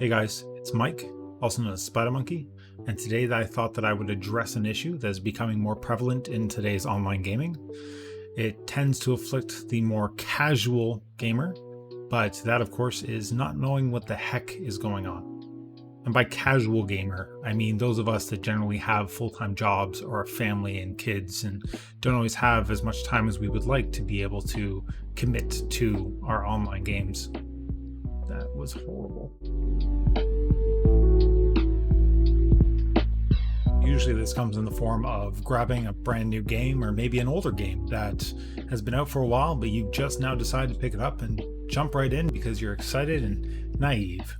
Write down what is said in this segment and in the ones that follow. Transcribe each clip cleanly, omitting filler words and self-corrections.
Hey guys, it's Mike, also known as Spider Monkey, and today I thought that I would address an issue that is becoming more prevalent in today's online gaming. It tends to afflict the more casual gamer, but that of course is not knowing what the heck is going on. And by casual gamer, I mean those of us that generally have full-time jobs or a family and kids and don't always have as much time as we would like to be able to commit to our online games. That was horrible. Usually this comes in the form of grabbing a brand new game or maybe an older game that has been out for a while, but you just now decide to pick it up and jump right in because you're excited and naive.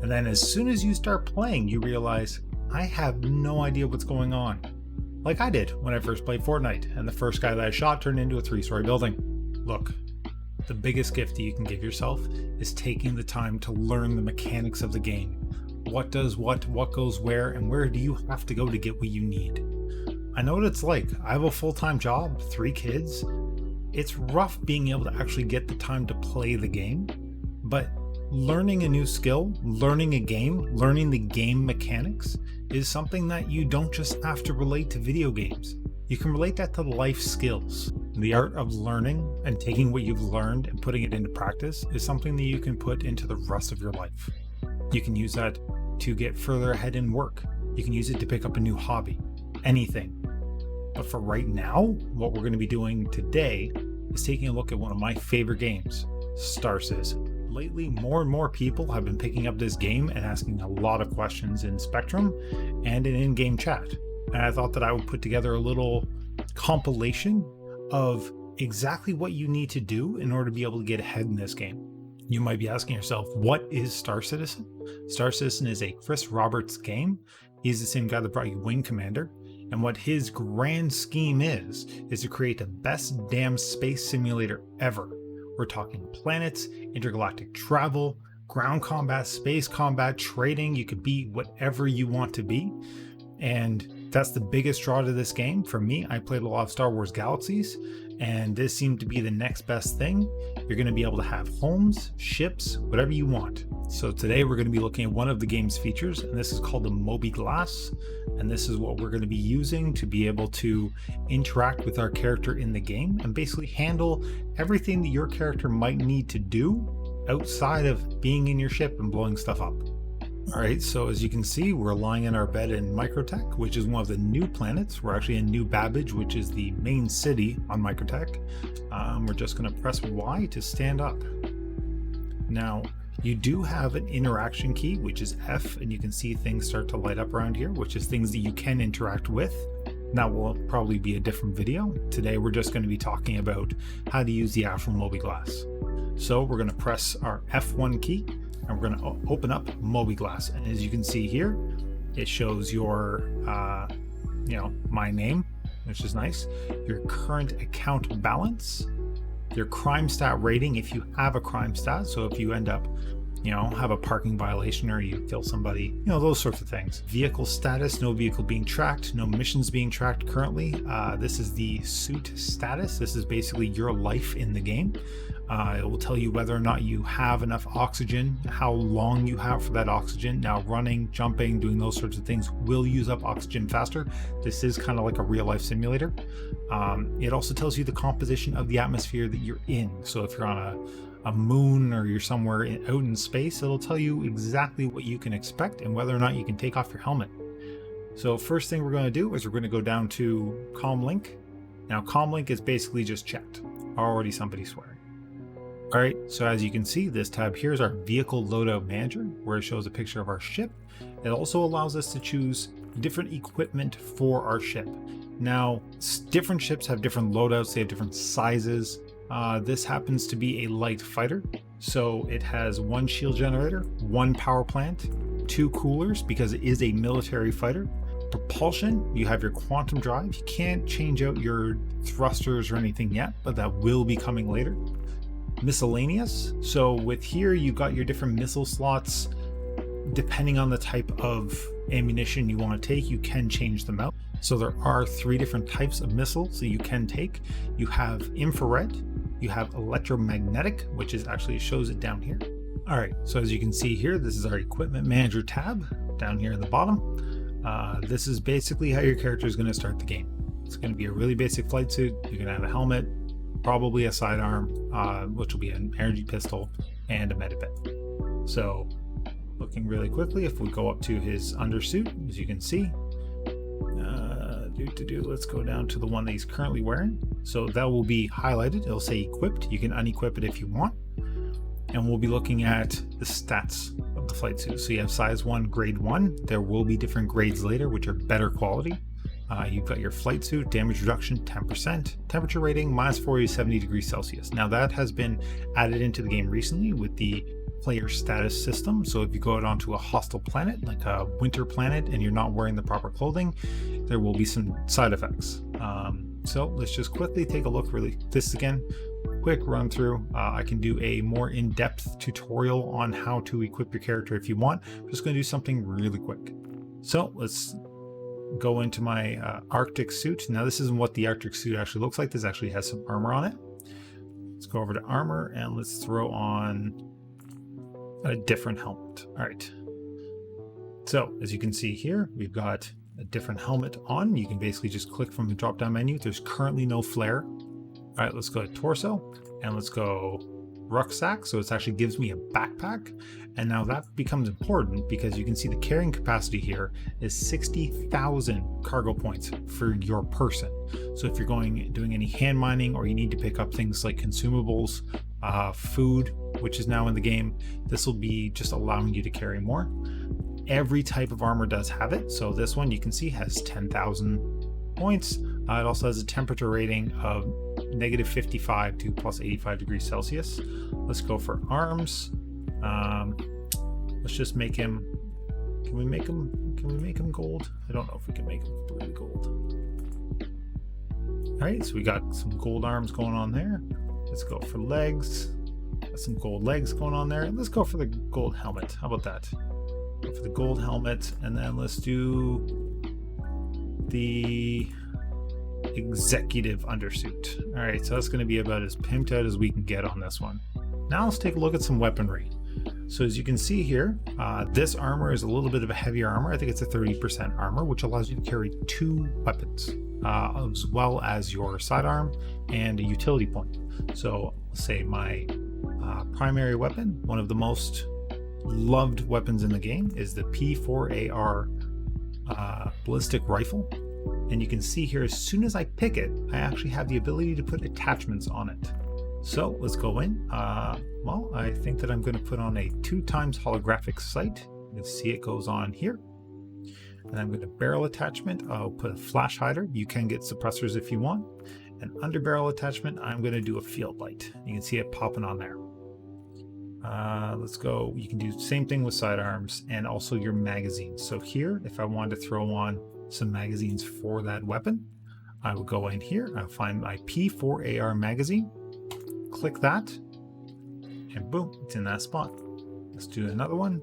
And then as soon as you start playing, you realize, I have no idea what's going on. Like I did when I first played Fortnite and the first guy that I shot turned into a 3-story building. Look, the biggest gift that you can give yourself is taking the time to learn the mechanics of the game. What does what goes where, and where do you have to go to get what you need? I know what it's like. I have a full-time job, 3 kids. It's rough being able to actually get the time to play the game, but learning a new skill, learning a game, learning the game mechanics is something that you don't just have to relate to video games. You can relate that to life skills. The art of learning and taking what you've learned and putting it into practice is something that you can put into the rest of your life. You can use that to get further ahead in work. You can use it to pick up a new hobby, anything. But for right now, what we're going to be doing today is taking a look at one of my favorite games, Starsis. Lately, more and more people have been picking up this game and asking a lot of questions in Spectrum and in-game chat. And I thought that I would put together a little compilation of exactly what you need to do in order to be able to get ahead in this game. You might be asking yourself, what is Star Citizen? Star Citizen is a Chris Roberts game. He's the same guy that brought you Wing Commander. And what his grand scheme is to create the best damn space simulator ever. We're talking planets, intergalactic travel, ground combat, space combat, trading. You could be whatever you want to be. And that's the biggest draw to this game. For me, I played a lot of Star Wars Galaxies, and this seemed to be the next best thing. You're going to be able to have homes, ships, whatever you want. So today we're going to be looking at one of the game's features, and this is called the MobiGlass. And this is what we're going to be using to be able to interact with our character in the game and basically handle everything that your character might need to do outside of being in your ship and blowing stuff up. Alright, so as you can see, we're lying in our bed in Microtech, which is one of the new planets. We're actually in New Babbage, which is the main city on Microtech. We're just going to press Y to stand up. Now, you do have an interaction key, which is F, and you can see things start to light up around here, which is things that you can interact with. That will probably be a different video. Today, we're just going to be talking about how to use the actual MobiGlass. So we're going to press our F1 key, and we're going to open up MobiGlass. And as you can see here, it shows your, my name, which is nice, your current account balance, your crime stat rating if you have a crime stat. So if you end up, have a parking violation or you kill somebody, those sorts of things. Vehicle status, no vehicle being tracked, no missions being tracked currently. This is the suit status. This is basically your life in the game. It will tell you whether or not you have enough oxygen, how long you have for that oxygen. Now running, jumping, doing those sorts of things will use up oxygen faster. This is kind of like a real life simulator. It also tells you the composition of the atmosphere that you're in. So if you're on a moon or you're somewhere out in space, it'll tell you exactly what you can expect and whether or not you can take off your helmet. So first thing we're going to do is we're going to go down to Comlink. Now Comlink is basically just checked. Already somebody swearing. Alright, so as you can see, this tab here is our Vehicle Loadout Manager, where it shows a picture of our ship. It also allows us to choose different equipment for our ship. Now, different ships have different loadouts, they have different sizes. This happens to be a light fighter, so it has 1 shield generator, 1 power plant, 2 coolers because it is a military fighter. Propulsion, you have your quantum drive. You can't change out your thrusters or anything yet, but that will be coming later. Miscellaneous, so with here you've got your different missile slots. Depending on the type of ammunition you want to take, you can change them out. So there are 3 different types of missiles that you can take. You have infrared, you have electromagnetic, which is actually, it shows it down here. All right, so as you can see here, this is our equipment manager tab down here in the bottom. This is basically how your character is going to start the game. It's going to be a really basic flight suit. You're going to have a helmet, probably a sidearm, which will be an energy pistol, and a medibit. So looking really quickly, if we go up to his undersuit, as you can see, let's go down to the one that he's currently wearing. So that will be highlighted. It'll say equipped. You can unequip it if you want. And we'll be looking at the stats of the flight suit. So you have size 1, grade 1. There will be different grades later, which are better quality. You've got your flight suit, damage reduction 10%, temperature rating -40 to 70 degrees Celsius. Now that has been added into the game recently with the player status system. So if you go out onto a hostile planet, like a winter planet, and you're not wearing the proper clothing, there will be some side effects. So let's just quickly take a look. This again, quick run through. I can do a more in-depth tutorial on how to equip your character if you want. I'm just going to do something really quick. So let's go into my Arctic suit. Now this isn't what the Arctic suit actually looks like. This actually has some armor on it. Let's go over to armor and let's throw on a different helmet. All right. So as you can see here, we've got a different helmet on. You can basically just click from the drop-down menu. There's currently no flare. All right, let's go to torso and let's go rucksack. So it actually gives me a backpack. And now that becomes important because you can see the carrying capacity here is 60,000 cargo points for your person. So if you're doing any hand mining, or you need to pick up things like consumables, food, which is now in the game, this will be just allowing you to carry more. Every type of armor does have it. So this one you can see has 10,000 points. It also has a temperature rating of -55 to +85 degrees Celsius. Let's go for arms. Let's just make him. Can we make him gold? I don't know if we can make him completely gold. All right, so we got some gold arms going on there. Let's go for legs. Got some gold legs going on there. Let's go for the gold helmet. How about that? Go for the gold helmet, and then let's do the executive undersuit. All right, so that's going to be about as pimped out as we can get on this one. Now let's take a look at some weaponry. So as you can see here, this armor is a little bit of a heavier armor. I think it's a 30% armor, which allows you to carry 2 weapons, as well as your sidearm and a utility point. So let's say my primary weapon, one of the most loved weapons in the game, is the P4AR ballistic rifle. And you can see here, as soon as I pick it, I actually have the ability to put attachments on it. So let's go in. Well, I think that I'm going to put on a 2x holographic sight. You can see it goes on here. And I'm going to barrel attachment. I'll put a flash hider. You can get suppressors if you want. And under barrel attachment, I'm going to do a field light. You can see it popping on there. Let's go. You can do the same thing with sidearms and also your magazines. So here, if I wanted to throw on some magazines for that weapon, I would go in here. I'll find my P4AR magazine. Click that, and boom, it's in that spot. Let's do another one,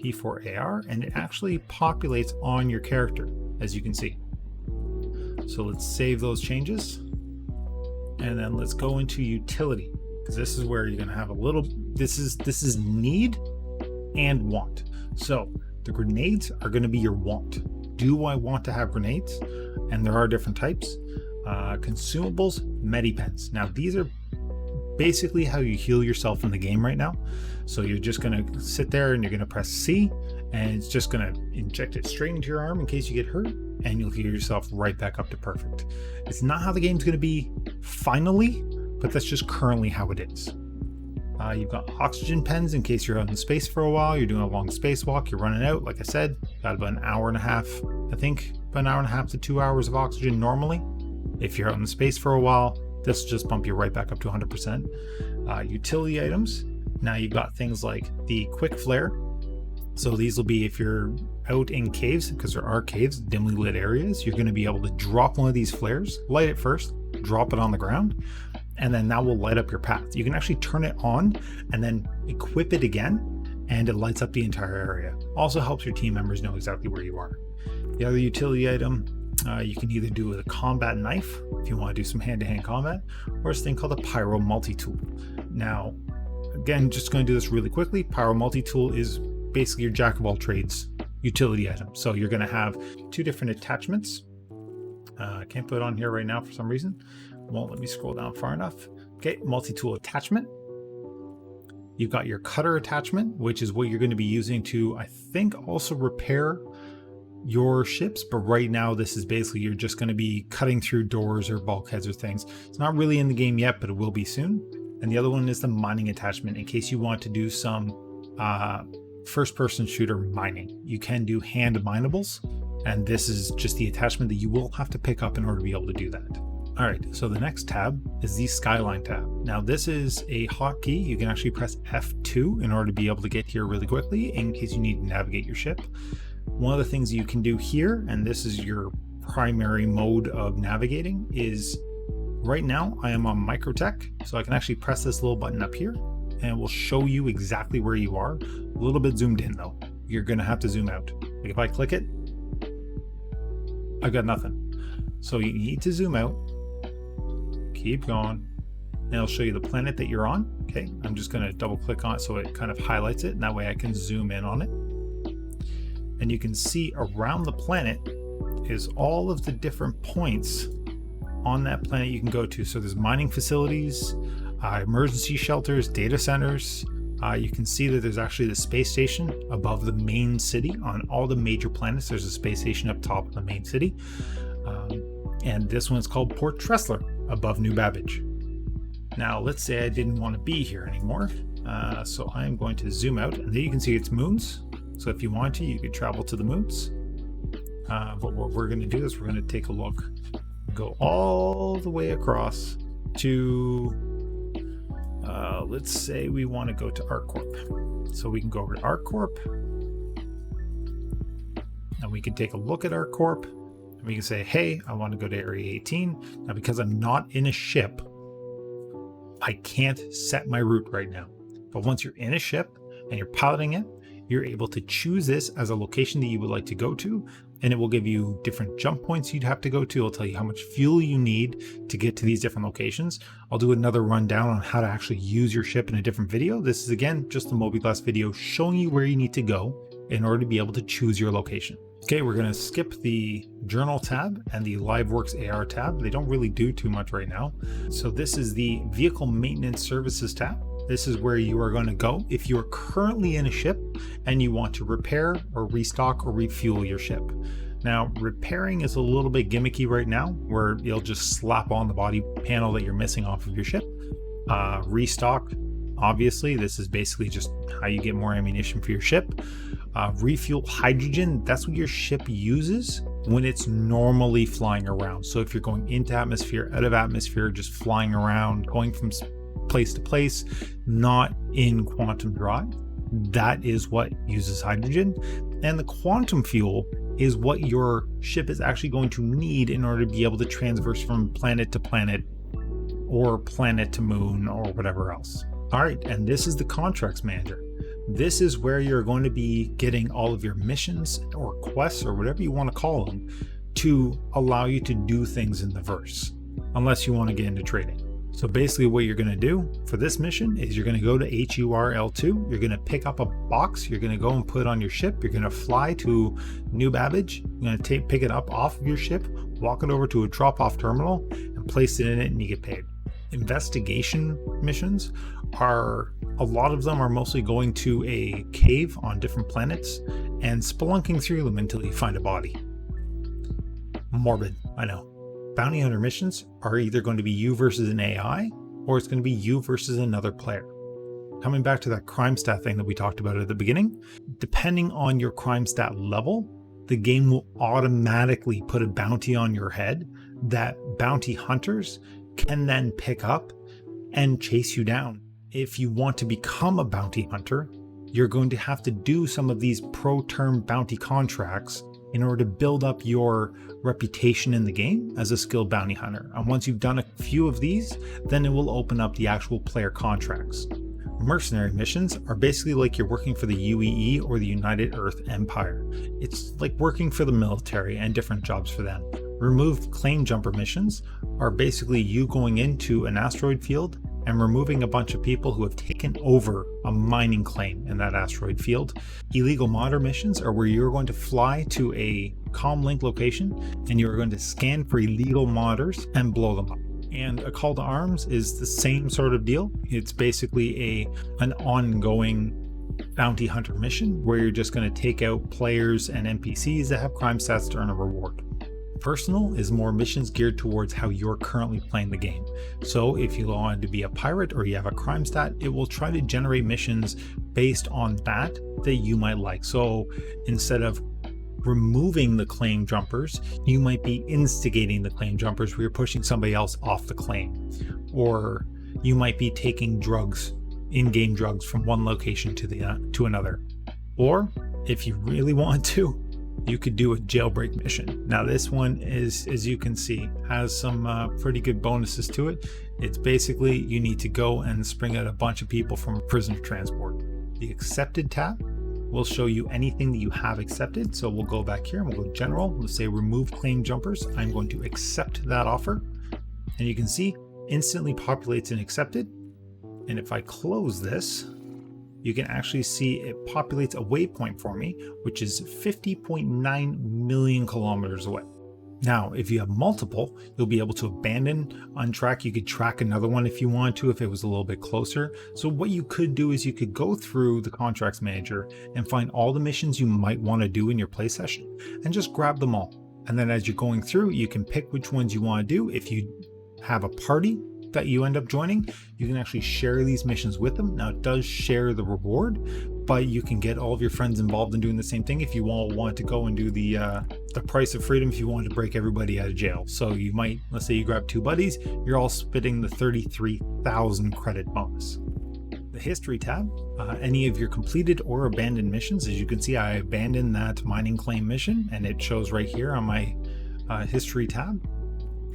P4AR, and it actually populates on your character, as you can see. So let's save those changes, and then let's go into utility, because this is where you're going to have a little. This is need and want. So the grenades are going to be your want. Do I want to have grenades? And there are different types. Consumables, medipens. Now these are basically how you heal yourself in the game right now. So you're just going to sit there and you're going to press C, and it's just going to inject it straight into your arm in case you get hurt, and you'll heal yourself right back up to perfect. It's not how the game's going to be finally, but that's just currently how it is. You've got oxygen pens in case you're out in space for a while, you're doing a long spacewalk, you're running out. Like I said, got about an hour and a half, I think about an hour and a half to 2 hours of oxygen normally. If you're out in space for a while, this will just bump you right back up to 100%. Utility items. Now you've got things like the quick flare. So these will be if you're out in caves, because there are caves, dimly lit areas, you're going to be able to drop one of these flares, light it first, drop it on the ground, and then that will light up your path. You can actually turn it on and then equip it again, and it lights up the entire area. Also helps your team members know exactly where you are. The other utility item, you can either do with a combat knife if you want to do some hand-to-hand combat, or this thing called a pyro multi-tool. Now, again, just going to do this really quickly. Power multi-tool is basically your jack of all trades utility item. So you're going to have two different attachments. I can't put it on here right now for some reason. Won't let me scroll down far enough. Okay, multi-tool attachment. You've got your cutter attachment, which is what you're going to be using to, I think, also repair your ships. But right now, this is basically you're just going to be cutting through doors or bulkheads or things. It's not really in the game yet, but it will be soon. And the other one is the mining attachment, in case you want to do some first-person shooter mining. You can do hand minables, and this is just the attachment that you will have to pick up in order to be able to do that. All right, so the next tab is the Skyline tab. Now this is a hotkey. You can actually press F2 in order to be able to get here really quickly in case you need to navigate your ship. One of the things you can do here, and this is your primary mode of navigating, is right now I am on Microtech, so I can actually press this little button up here and it will show you exactly where you are. A little bit zoomed in though. You're gonna have to zoom out. Like if I click it, I've got nothing. So you need to zoom out. Keep going, and it'll show you the planet that you're on. Okay, I'm just going to double click on it so it kind of highlights it, and that way I can zoom in on it. And you can see around the planet is all of the different points on that planet you can go to. So there's mining facilities, emergency shelters, data centers. You can see that there's actually the space station above the main city. On all the major planets, there's a space station up top of the main city. And this one's called Port Tressler, above New Babbage. Now, let's say I didn't want to be here anymore. So I'm going to zoom out, and there you can see it's moons. So if you want to, you could travel to the moons. But what we're going to do is we're going to take a look, go all the way across to, let's say we want to go to ArcCorp. So we can go over to ArcCorp, and we can take a look at ArcCorp. And we can say, hey, I want to go to Area 18. Now, because I'm not in a ship, I can't set my route right now. But once you're in a ship and you're piloting it, you're able to choose this as a location that you would like to go to. And it will give you different jump points you'd have to go to. It'll tell you how much fuel you need to get to these different locations. I'll do another rundown on how to actually use your ship in a different video. This is, again, just a MobiGlass video showing you where you need to go in order to be able to choose your location. Okay, we're going to skip the Journal tab and the LiveWorks AR tab. They don't really do too much right now. So this is the Vehicle Maintenance Services tab. This is where you are going to go if you are currently in a ship and you want to repair or restock or refuel your ship. Now, repairing is a little bit gimmicky right now, where you'll just slap on the body panel that you're missing off of your ship. Restock, obviously, this is basically just how you get more ammunition for your ship. Refuel hydrogen, that's what your ship uses when it's normally flying around. So if you're going into atmosphere, out of atmosphere, just flying around, going from place to place, not in quantum drive, that is what uses hydrogen. And the quantum fuel is what your ship is actually going to need in order to be able to transverse from planet to planet or planet to moon or whatever else. All right, and this is the contracts manager. This is where you're going to be getting all of your missions or quests or whatever you want to call them to allow you to do things in the verse, unless you want to get into trading. So basically what you're going to do for this mission is you're going to go to HURL2, you're going to pick up a box, you're going to go and put it on your ship, you're going to fly to New Babbage, you're going to pick it up off of your ship, walk it over to a drop-off terminal, and place it in it, and you get paid. Investigation missions are, a lot of them are mostly going to a cave on different planets and spelunking through them until you find a body. Morbid, I know. Bounty hunter missions are either going to be you versus an AI, or it's going to be you versus another player. Coming back to that crime stat thing that we talked about at the beginning, depending on your crime stat level, the game will automatically put a bounty on your head that bounty hunters can then pick up and chase you down. If you want to become a bounty hunter, you're going to have to do some of these pro-term bounty contracts in order to build up your reputation in the game as a skilled bounty hunter. And once you've done a few of these, then it will open up the actual player contracts. Mercenary missions are basically like you're working for the UEE or the United Earth Empire. It's like working for the military and different jobs for them. Removed claim jumper missions are basically you going into an asteroid field and removing a bunch of people who have taken over a mining claim in that asteroid field. Illegal modder missions are where you're going to fly to a comlink location and you're going to scan for illegal modders and blow them up. And a call to arms is the same sort of deal. It's basically an ongoing bounty hunter mission where you're just going to take out players and NPCs that have crime stats to earn a reward. Personal is more missions geared towards how you're currently playing the game. So if you want to be a pirate or you have a crime stat, it will try to generate missions based on that you might like. So instead of removing the claim jumpers, you might be instigating the claim jumpers where you're pushing somebody else off the claim. Or you might be taking drugs, in-game drugs, from one location to another. Or if you really want to, you could do a jailbreak mission. Now this one is, as you can see, has some pretty good bonuses to it. It's basically you need to go and spring out a bunch of people from a prisoner transport. The accepted tab will show you anything that you have accepted. So we'll go back here and we'll go general. We'll say remove claim jumpers. I'm going to accept that offer. And you can see instantly populates and accepted. And if I close this, you can actually see it populates a waypoint for me, which is 50.9 million kilometers away. Now, if you have multiple, you'll be able to abandon, untrack. You could track another one if you want to, if it was a little bit closer. So what you could do is you could go through the contracts manager and find all the missions you might want to do in your play session and just grab them all. And then as you're going through, you can pick which ones you want to do. If you have a party that you end up joining, you can actually share these missions with them. Now it does share the reward, but you can get all of your friends involved in doing the same thing if you all want to go and do the price of freedom, if you want to break everybody out of jail. So you might, let's say you grab 2 buddies, you're all spitting the 33,000 credit bonus. The history tab, any of your completed or abandoned missions. As you can see, I abandoned that mining claim mission and it shows right here on my history tab.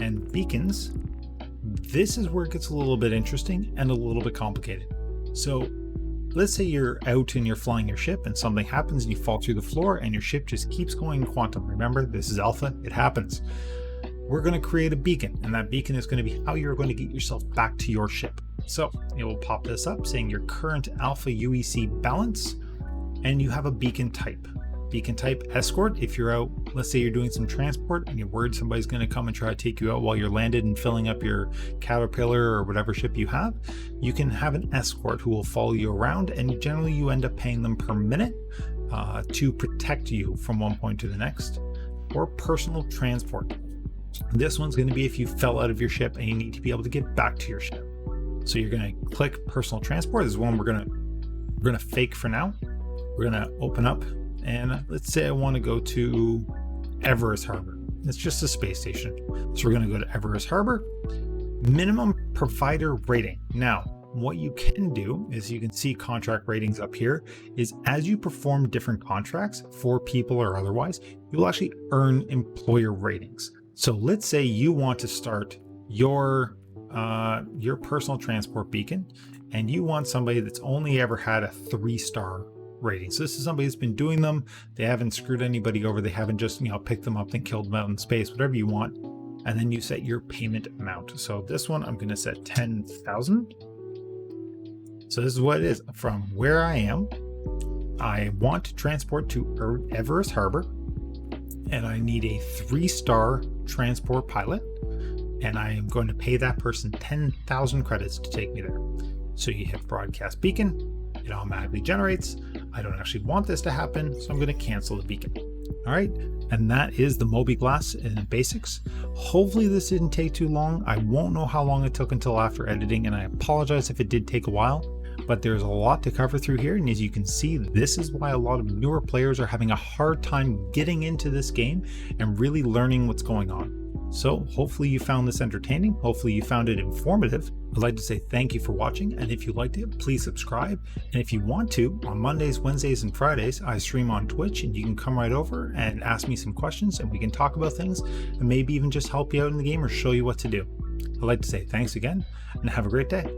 And beacons, this is where it gets a little bit interesting and a little bit complicated. So let's say you're out and you're flying your ship and something happens and you fall through the floor and your ship just keeps going quantum. Remember, this is alpha, it happens. We're going to create a beacon, and that beacon is going to be how you're going to get yourself back to your ship. So it will pop this up saying your current alpha UEC balance, and you have a beacon type. Beacon type escort. If you're out, let's say you're doing some transport and you're worried somebody's going to come and try to take you out while you're landed and filling up your caterpillar or whatever ship you have, you can have an escort who will follow you around, and generally you end up paying them per minute to protect you from one point to the next. Or personal transport. This one's going to be if you fell out of your ship and you need to be able to get back to your ship. So you're going to click personal transport. This is one we're going to fake for now. We're going to open up. And let's say I want to go to Everest Harbor. It's just a space station. So we're going to go to Everest Harbor. Minimum provider rating. Now, what you can do is you can see contract ratings up here is as you perform different contracts for people or otherwise, you'll actually earn employer ratings. So let's say you want to start your personal transport beacon and you want somebody that's only ever had a 3-star rating. So this is somebody who's been doing them. They haven't screwed anybody over. They haven't just, picked them up and killed them out in space, whatever you want. And then you set your payment amount. So this one, I'm going to set 10,000. So this is what it is. From where I am, I want to transport to Everest Harbor, and I need a 3-star transport pilot, and I am going to pay that person 10,000 credits to take me there. So you hit broadcast beacon. It automatically generates. I don't actually want this to happen, so I'm going to cancel the beacon. All right, and that is the MobiGlass in basics. Hopefully this didn't take too long. I won't know how long it took until after editing, and I apologize if it did take a while, but there's a lot to cover through here. And as you can see, this is why a lot of newer players are having a hard time getting into this game and really learning what's going on. So hopefully you found this entertaining. Hopefully you found it informative. I'd like to say thank you for watching, and if you liked it, please subscribe. And if you want to, on Mondays, Wednesdays, and Fridays, I stream on Twitch, and you can come right over and ask me some questions, and we can talk about things, and maybe even just help you out in the game or show you what to do. I'd like to say thanks again, and have a great day.